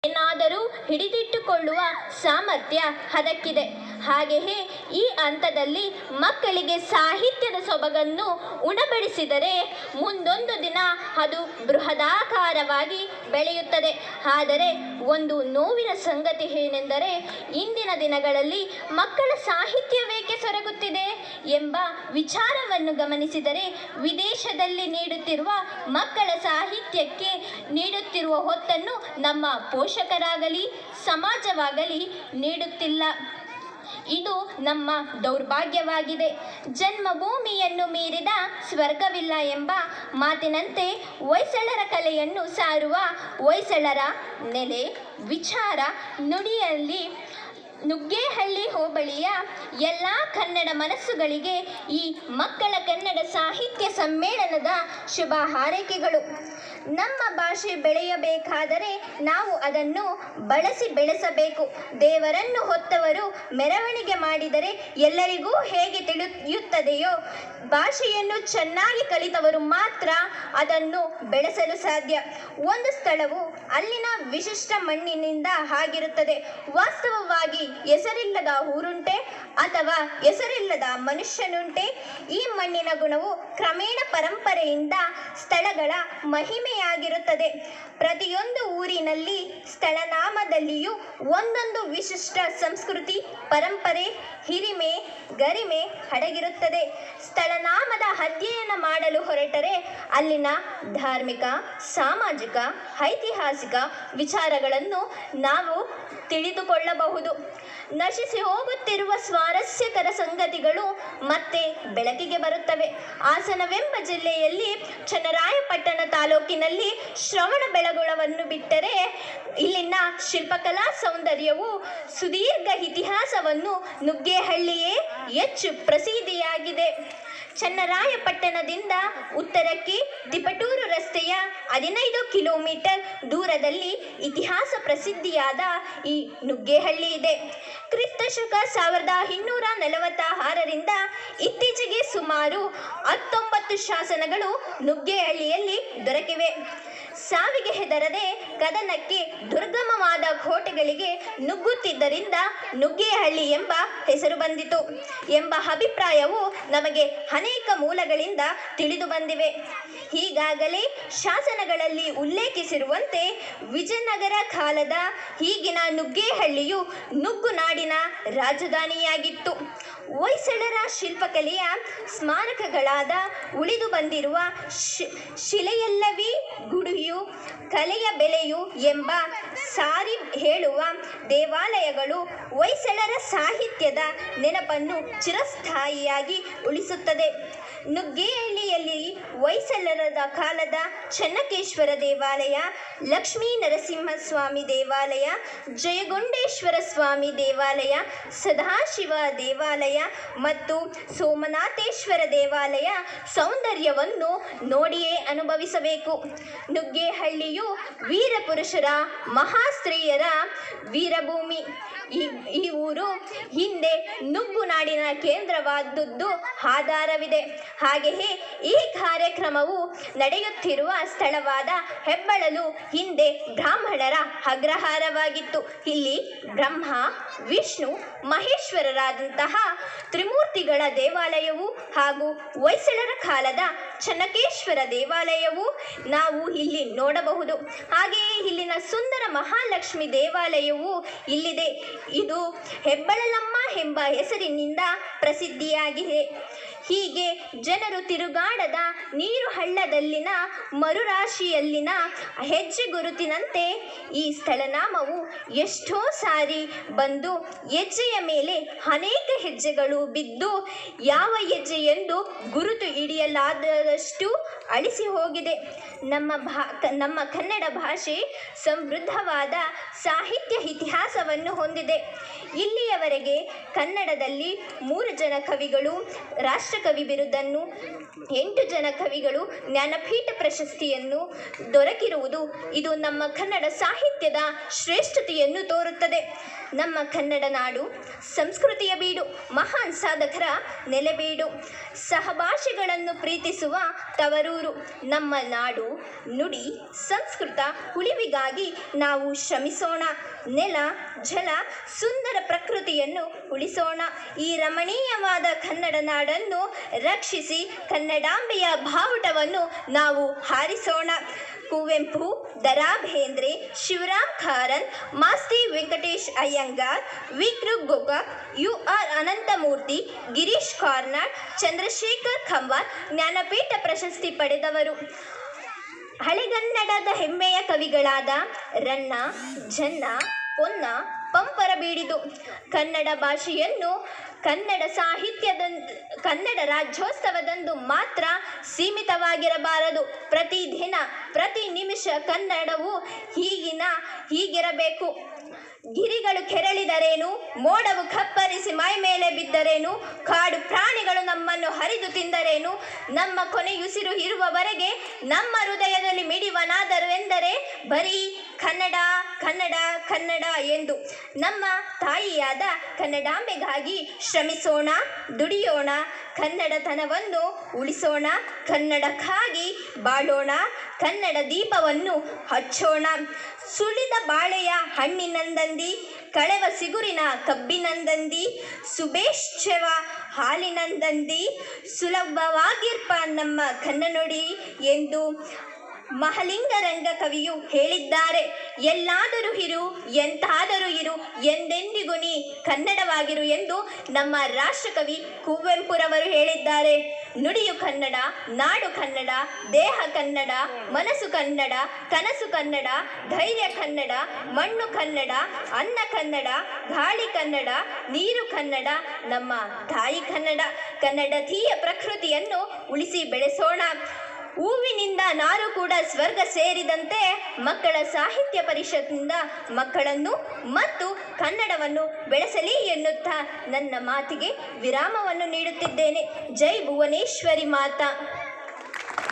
ಏನಾದರೂ ಹಿಡಿದಿಟ್ಟುಕೊಳ್ಳುವ ಸಾಮರ್ಥ್ಯ ಅದಕ್ಕಿದೆ. ಹಾಗೆಯೇ ಈ ಹಂತದಲ್ಲಿ ಮಕ್ಕಳಿಗೆ ಸಾಹಿತ್ಯದ ಸೊಬಗನ್ನು ಉಣಬಡಿಸಿದರೆ ಮುಂದೊಂದು ದಿನ ಅದು ಬೃಹದಾಕಾರವಾಗಿ ಬೆಳೆಯುತ್ತದೆ. ಆದರೆ ಒಂದು ನೋವಿನ ಸಂಗತಿ ಏನೆಂದರೆ, ಇಂದಿನ ದಿನಗಳಲ್ಲಿ ಮಕ್ಕಳ ಸಾಹಿತ್ಯವೇಕೆ ಸೊರಗುತ್ತಿದೆ ಎಂಬ ವಿಚಾರವನ್ನು ಗಮನಿಸಿದರೆ, ವಿದೇಶದಲ್ಲಿ ನೀಡುತ್ತಿರುವ ಮಕ್ಕಳ ಸಾಹಿತ್ಯಕ್ಕೆ ನೀಡುತ್ತಿರುವ ಹೊತ್ತನ್ನು ನಮ್ಮ ಪೋಷಕರಾಗಲಿ ಸಮಾಜವಾಗಲಿ ನೀಡುತ್ತಿಲ್ಲ. ಇದು ನಮ್ಮ ದೌರ್ಭಾಗ್ಯವಾಗಿದೆ. ಜನ್ಮಭೂಮಿಯನ್ನು ಮೀರಿದ ಸ್ವರ್ಗವಿಲ್ಲ ಎಂಬ ಮಾತಿನಂತೆ ಹೊಯ್ಸಳರ ಕಲೆಯನ್ನು ಸಾರುವ ಹೊಯ್ಸಳರ ನೆಲೆ, ವಿಚಾರ, ನುಡಿಯಲ್ಲಿ ನುಗ್ಗೇಹಳ್ಳಿ ಹೋಬಳಿಯ ಎಲ್ಲ ಕನ್ನಡ ಮನಸ್ಸುಗಳಿಗೆ ಈ ಮಕ್ಕಳ ಕನ್ನಡ ಸಾಹಿತ್ಯ ಸಮ್ಮೇಳನದ ಶುಭ ಹಾರೈಕೆಗಳು. ನಮ್ಮ ಭಾಷೆ ಬೆಳೆಯಬೇಕಾದರೆ ನಾವು ಅದನ್ನು ಬಳಸಿ ಬೆಳೆಸಬೇಕು. ದೇವರನ್ನು ಹೊತ್ತವರು ಮೆರವಣಿಗೆ ಮಾಡಿದರೆ ಎಲ್ಲರಿಗೂ ಹೇಗೆ ತಿಳಿಯುತ್ತದೆಯೋ, ಭಾಷೆಯನ್ನು ಚೆನ್ನಾಗಿ ಕಲಿತವರು ಮಾತ್ರ ಅದನ್ನು ಬೆಳೆಸಲು ಸಾಧ್ಯ. ಒಂದು ಸ್ಥಳವು ಅಲ್ಲಿನ ವಿಶಿಷ್ಟ ಮಣ್ಣಿನಿಂದ ಆಗಿರುತ್ತದೆ. ವಾಸ್ತವವಾಗಿ ಹೆಸರಿಲ್ಲದ ಊರುಂಟೆ ಅಥವಾ ಹೆಸರಿಲ್ಲದ ಮನುಷ್ಯನುಂಟೆ? ಈ ಮಣ್ಣಿನ ಗುಣವು ಕ್ರಮೇಣ ಪರಂಪರೆಯಿಂದ ಸ್ಥಳಗಳ ಮಹಿಮೆಯಾಗಿರುತ್ತದೆ. ಪ್ರತಿಯೊಂದು ಊರಿನಲ್ಲಿ ಸ್ಥಳನಾಮದಲ್ಲಿಯೂ ಒಂದೊಂದು ವಿಶಿಷ್ಟ ಸಂಸ್ಕೃತಿ, ಪರಂಪರೆ, ಹಿರಿಮೆ, ಗರಿಮೆ ಅಡಗಿರುತ್ತದೆ. ಸ್ಥಳನಾಮದ ಅಧ್ಯಯನ ಮಾಡಲು ಹೊರಟರೆ ಅಲ್ಲಿನ ಧಾರ್ಮಿಕ, ಸಾಮಾಜಿಕ, ಐತಿಹಾಸಿಕ ವಿಚಾರಗಳನ್ನು ನಾವು ತಿಳಿದುಕೊಳ್ಳಬಹುದು. ನಶಿಸಿ ಹೋಗುತ್ತಿರುವ ಸ್ವಾರಸ್ಯಕರ ಸಂಗತಿಗಳು ಮತ್ತೆ ಬೆಳಕಿಗೆ ಬರುತ್ತವೆ. ಹಾಸನವೆಂಬ ಜಿಲ್ಲೆಯಲ್ಲಿ ಚನ್ನರಾಯಪಟ್ಟಣ ತಾಲೂಕಿನಲ್ಲಿ ಶ್ರವಣಬೆಳಗೊಳವನ್ನು ಬಿಟ್ಟರೆ ಇಲ್ಲಿನ ಶಿಲ್ಪಕಲಾ ಸೌಂದರ್ಯವು ಸುದೀರ್ಘ ಇತಿಹಾಸವನ್ನು ನುಗ್ಗೇಹಳ್ಳಿಯೇ ಹೆಚ್ಚು ಪ್ರಸಿದ್ಧಿಯಾಗಿದೆ. ಚನ್ನರಾಯಪಟ್ಟಣದಿಂದ ಉತ್ತರಕ್ಕೆ ತಿಪಟೂರು ರಸ್ತೆಯ 15 ಕಿಲೋಮೀಟರ್ ದೂರದಲ್ಲಿ ಇತಿಹಾಸ ಪ್ರಸಿದ್ಧಿಯಾದ ಈ ನುಗ್ಗೇಹಳ್ಳಿ ಇದೆ. ಕ್ರಿಸ್ತಶಕ 1246ರಿಂದ ಇತ್ತೀಚೆಗೆ ಸುಮಾರು 19 ಶಾಸನಗಳು ನುಗ್ಗೇಹಳ್ಳಿಯಲ್ಲಿ ದೊರಕಿವೆ. ಸಾವಿಗೆ ಹೆದರದೆ ಕದನಕ್ಕೆ ದುರ್ಗಮವಾದ ಕೋಟೆಗಳಿಗೆ ನುಗ್ಗುತ್ತಿದ್ದರಿಂದ ನುಗ್ಗೇಹಳ್ಳಿ ಎಂಬ ಹೆಸರು ಬಂದಿತು ಎಂಬ ಅಭಿಪ್ರಾಯವು ನಮಗೆ ಅನೇಕ ಮೂಲಗಳಿಂದ ತಿಳಿದು ಬಂದಿವೆ. ಈಗಾಗಲೇ ಶಾಸನಗಳಲ್ಲಿ ಉಲ್ಲೇಖಿಸಿರುವಂತೆ ವಿಜಯನಗರ ಕಾಲದ ಈಗಿನ ನುಗ್ಗೇಹಳ್ಳಿಯು ನುಗ್ಗುನಾಡಿನ ರಾಜಧಾನಿಯಾಗಿತ್ತು. ಹೊಯ್ಸಳರ ಶಿಲ್ಪಕಲೆಯ ಸ್ಮಾರಕಗಳಾದ ಉಳಿದು ಬಂದಿರುವ ಶಿಲೆಯಲ್ಲವೇ ಗುಡಿಯು ಕಲೆಯ ಬೆಲೆಯು ಎಂಬ ಸಾರಿ ಹೇಳುವ ದೇವಾಲಯಗಳು ಹೊಯ್ಸಳರ ಸಾಹಿತ್ಯದ ನೆನಪನ್ನು ಚಿರಸ್ಥಾಯಿಯಾಗಿ ಉಳಿಸುತ್ತದೆ. ನುಗ್ಗೇಹಳ್ಳಿಯಲ್ಲಿ ಹೊಯ್ಸಳರ ಕಾಲದ ಚೆನ್ನಕೇಶ್ವರ ದೇವಾಲಯ, ಲಕ್ಷ್ಮೀ ನರಸಿಂಹಸ್ವಾಮಿ ದೇವಾಲಯ, ಜಯಗೊಂಡೇಶ್ವರ ಸ್ವಾಮಿ ದೇವಾಲಯ, ಸದಾಶಿವ ದೇವಾಲಯ ಮತ್ತು ಸೋಮನಾಥೇಶ್ವರ ದೇವಾಲಯ ಸೌಂದರ್ಯವನ್ನು ನೋಡಿಯೇ ಅನುಭವಿಸಬೇಕು. ನುಗ್ಗೇಹಳ್ಳಿಯು ವೀರಪುರುಷರ, ಮಹಾಸ್ತ್ರೀಯರ ವೀರಭೂಮಿ. ಈ ಊರು ಹಿಂದೆ ನುಗ್ಗುನಾಡಿನ ಕೇಂದ್ರವಾದದ್ದು ಆಧಾರವಿದೆ. ಹಾಗೆಯೇ ಈ ಕಾರ್ಯಕ್ರಮವು ನಡೆಯುತ್ತಿರುವ ಸ್ಥಳವಾದ ಹೆಬ್ಬಳಲು ಹಿಂದೆ ಬ್ರಾಹ್ಮಣರ ಅಗ್ರಹಾರವಾಗಿತ್ತು. ಇಲ್ಲಿ ಬ್ರಹ್ಮ, ವಿಷ್ಣು, ಮಹೇಶ್ವರರಾದಂತಹ ತ್ರಿಮೂರ್ತಿಗಳ ದೇವಾಲಯವು ಹಾಗೂ ಹೊಯ್ಸಳರ ಕಾಲದ ಚೆನ್ನಕೇಶ್ವರ ದೇವಾಲಯವು ನಾವು ಇಲ್ಲಿ ನೋಡಬಹುದು. ಹಾಗೆಯೇ ಇಲ್ಲಿನ ಸುಂದರ ಮಹಾಲಕ್ಷ್ಮಿ ದೇವಾಲಯವು ಇಲ್ಲಿದೆ. ಇದು ಹೆಬ್ಬಳಲಮ್ಮ ಎಂಬ ಹೆಸರಿನಿಂದ ಪ್ರಸಿದ್ಧಿಯಾಗಿದೆ. ಹೀಗೆ ಜನರು ತಿರುಗಾಡದ ನೀರು ಹಳ್ಳದಲ್ಲಿನ ಮರುರಾಶಿಯಲ್ಲಿನ ಹೆಜ್ಜೆ ಗುರುತಿನಂತೆ ಈ ಸ್ಥಳನಾಮವು ಎಷ್ಟೋ ಸಾರಿ ಬಂದು ಹೆಜ್ಜೆಯ ಮೇಲೆ ಅನೇಕ ಹೆಜ್ಜೆಗಳು ಬಿದ್ದು ಯಾವ ಹೆಜ್ಜೆ ಎಂದು ಗುರುತು ಹಿಡಿಯಲಾದಷ್ಟು ಅಳಿಸಿ ಹೋಗಿದೆ. ನಮ್ಮ ಕನ್ನಡ ಭಾಷೆ ಸಮೃದ್ಧವಾದ ಸಾಹಿತ್ಯ ಇತಿಹಾಸವನ್ನು ಹೊಂದಿದೆ. ಇಲ್ಲಿಯವರೆಗೆ ಕನ್ನಡದಲ್ಲಿ 3 ಜನ ಕವಿಗಳು, ರಾಷ್ಟ್ರ ರಾಷ್ಟ್ರಕವಿ ಬಿರುದನ್ನು, 8 ಜನ ಕವಿಗಳು ಜ್ಞಾನಪೀಠ ಪ್ರಶಸ್ತಿಯನ್ನು ದೊರಕಿರುವುದು ಇದು ನಮ್ಮ ಕನ್ನಡ ಸಾಹಿತ್ಯದ ಶ್ರೇಷ್ಠತೆಯನ್ನು ತೋರುತ್ತದೆ. ನಮ್ಮ ಕನ್ನಡ ನಾಡು ಸಂಸ್ಕೃತಿಯ ಬೀಡು, ಮಹಾನ್ ಸಾಧಕರ ನೆಲೆಬೀಡು, ಸಹಭಾಷಿಗಳನ್ನು ಪ್ರೀತಿಸುವ ತವರೂರು. ನಮ್ಮ ನಾಡು ನುಡಿ ಸಂಸ್ಕೃತ ಉಳಿವಿಗಾಗಿ ನಾವು ಶ್ರಮಿಸೋಣ. ನೆಲ ಜಲ ಸುಂದರ ಪ್ರಕೃತಿಯನ್ನು ಉಳಿಸೋಣ. ಈ ರಮಣೀಯವಾದ ಕನ್ನಡ ನಾಡನ್ನು ರಕ್ಷಿಸಿ ಕನ್ನಡಾಂಬೆಯ ಬಾವುಟವನ್ನು ನಾವು ಹಾರಿಸೋಣ. ಕುವೆಂಪು, ದ.ರಾ. ಬೇಂದ್ರೆ, ಶಿವರಾಮ್ ಕಾರಂತ್, ಮಾಸ್ತಿ ವೆಂಕಟೇಶ್ ಅಯ್ಯಂಗಾರ್, ವಿ.ಕೃ. ಗೋಕಾಕ್, ಯು.ಆರ್. ಅನಂತಮೂರ್ತಿ, ಗಿರೀಶ್ ಕಾರ್ನಾಡ್, ಚಂದ್ರಶೇಖರ್ ಕಂಬಾರ್ ಜ್ಞಾನಪೀಠ ಪ್ರಶಸ್ತಿ ಪಡೆದವರು. ಹಳೆಗನ್ನಡದ ಹೆಮ್ಮೆಯ ಕವಿಗಳಾದ ರನ್ನ, ಜನ್ನ, ಪೊನ್ನ, ಪಂಪರ ಬೀಡಿದು. ಕನ್ನಡ ಭಾಷೆಯನ್ನು ಕನ್ನಡ ರಾಜ್ಯೋತ್ಸವದಂದು ಮಾತ್ರ ಸೀಮಿತವಾಗಿರಬಾರದು. ಪ್ರತಿದಿನ ಪ್ರತಿ ನಿಮಿಷ ಕನ್ನಡವು ಹೀಗಿರಬೇಕು. ಗಿರಿಗಳು ಕೆರಳಿದರೇನು, ಮೋಡವು ಕಪ್ಪರಿಸಿ ಮೈ ಮೇಲೆ ಬಿದ್ದರೇನು, ಕಾಡು ಪ್ರಾಣಿಗಳು ನಮ್ಮನ್ನು ಹರಿದು ತಿಂದರೇನು, ನಮ್ಮ ಕೊನೆಯುಸಿರು ಇರುವವರೆಗೆ ನಮ್ಮ ಹೃದಯದಲ್ಲಿ ಮಿಡಿವನಾದರು ಎಂದರೆ ಬರೀ ಕನ್ನಡ ಕನ್ನಡ ಕನ್ನಡ ಎಂದು. ನಮ್ಮ ತಾಯಿಯಾದ ಕನ್ನಡಾಂಬೆಗಾಗಿ ಶ್ರಮಿಸೋಣ, ದುಡಿಯೋಣ, ಕನ್ನಡತನವನ್ನು ಉಳಿಸೋಣ, ಕನ್ನಡಕ್ಕಾಗಿ ಬಾಳೋಣ, ಕನ್ನಡ ದೀಪವನ್ನು ಹಚ್ಚೋಣ. ಸುಳಿದ ಬಾಳೆಯ ಹಣ್ಣಿನಂದಂದಿ, ಕಳೆವ ಸಿಗುರಿನ ಕಬ್ಬಿನಂದಂದಿ, ಸುಬೇಶ್ಚವ ಹಾಲಿನಂದಂದಿ, ಸುಲಭವಾಗಿರ್ಪ ನಮ್ಮ ಕನ್ನನುಡಿ ಎಂದು ಮಹಲಿಂಗರಂಗ ಕವಿಯು ಹೇಳಿದ್ದಾರೆ. ಎಲ್ಲಾದರೂ ಇರು, ಎಂತಾದರೂ ಇರು, ಎಂದೆಂದಿಗೂ ನೀ ಕನ್ನಡವಾಗಿರು ಎಂದು ನಮ್ಮ ರಾಷ್ಟ್ರಕವಿ ಕುವೆಂಪುರವರು ಹೇಳಿದ್ದಾರೆ. ನುಡಿಯು ಕನ್ನಡ, ನಾಡು ಕನ್ನಡ, ದೇಹ ಕನ್ನಡ, ಮನಸ್ಸು ಕನ್ನಡ, ಕನಸು ಕನ್ನಡ, ಧೈರ್ಯ ಕನ್ನಡ, ಮಣ್ಣು ಕನ್ನಡ, ಅನ್ನ ಕನ್ನಡ, ಗಾಳಿ ಕನ್ನಡ, ನೀರು ಕನ್ನಡ, ನಮ್ಮ ತಾಯಿ ಕನ್ನಡ. ಕನ್ನಡತೀಯ ಪ್ರಕೃತಿಯನ್ನು ಉಳಿಸಿ ಬೆಳೆಸೋಣ. ಹೂವಿನಿಂದ ನಾರು ಕೂಡ ಸ್ವರ್ಗ ಸೇರಿದಂತೆ ಮಕ್ಕಳ ಸಾಹಿತ್ಯ ಪರಿಷತ್ನಿಂದ ಮಕ್ಕಳನ್ನು ಮತ್ತು ಕನ್ನಡವನ್ನು ಬೆಳೆಸಲಿ ಎನ್ನುತ್ತಾ ನನ್ನ ಮಾತಿಗೆ ವಿರಾಮವನ್ನು ನೀಡುತ್ತಿದ್ದೇನೆ. ಜೈ ಭುವನೇಶ್ವರಿ ಮಾತಾ.